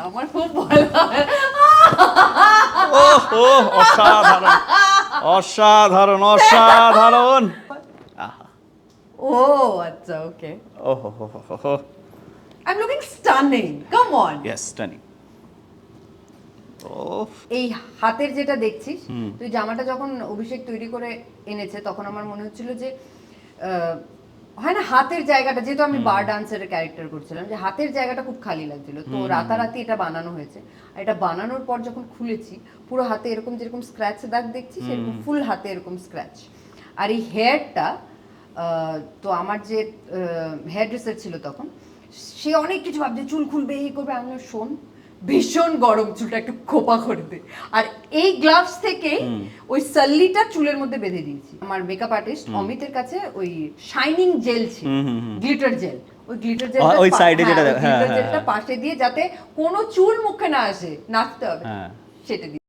আমার খুব ভালো হয়। ও অসাধারণ অসাধারণ অসাধারণ। ও আচ্ছা, ওকে। ও হো হো হো হো। I am looking stunning, come on. Yes, stunning. ও এই হাতের যেটা দেখছিস, তুই জামাটা যখন অভিষেক তৈরি করে এনেছে তখন আমার মনে হচ্ছিল যে হয় না হাতের জায়গাটা, যেহেতু আমি বার ডান্সারের ক্যারেক্টার করছিলাম, যে হাতের জায়গাটা খুব খালি লাগছিল, তো রাতারাতি এটা বানানো হয়েছে। আর এটা বানানোর পর যখন খুলেছি, পুরো হাতে এরকম যেরকম স্ক্র্যাচ দাগ দেখছি সেরকম ফুল হাতে এরকম স্ক্র্যাচ। আর এই হেয়ারটা, তো আমার যে হেয়ার ড্রেসার ছিল তখন, সে অনেক কিছু ভাবছে, চুল খুলবে, এই করবে। আমি বললাম, শোন, ভীষণ গরম, চুলটা একটু খোপা করে দে। আর এই গ্লাভস থেকে ওই সাল্লিটা চুলের মধ্যে বেঁধে দিয়েছি। আমার মেকআপ আর্টিস্ট অমিতের কাছে ওই শাইনিং জেল ছিল, গ্লিটার জেল, ওই গ্লিটার জেল ওই সাইডে যেটা, গ্লিটার জেলটা পাশে দিয়ে যাতে কোনো চুল মুখে না আসে, নাচতে হবে, সেটা দিয়ে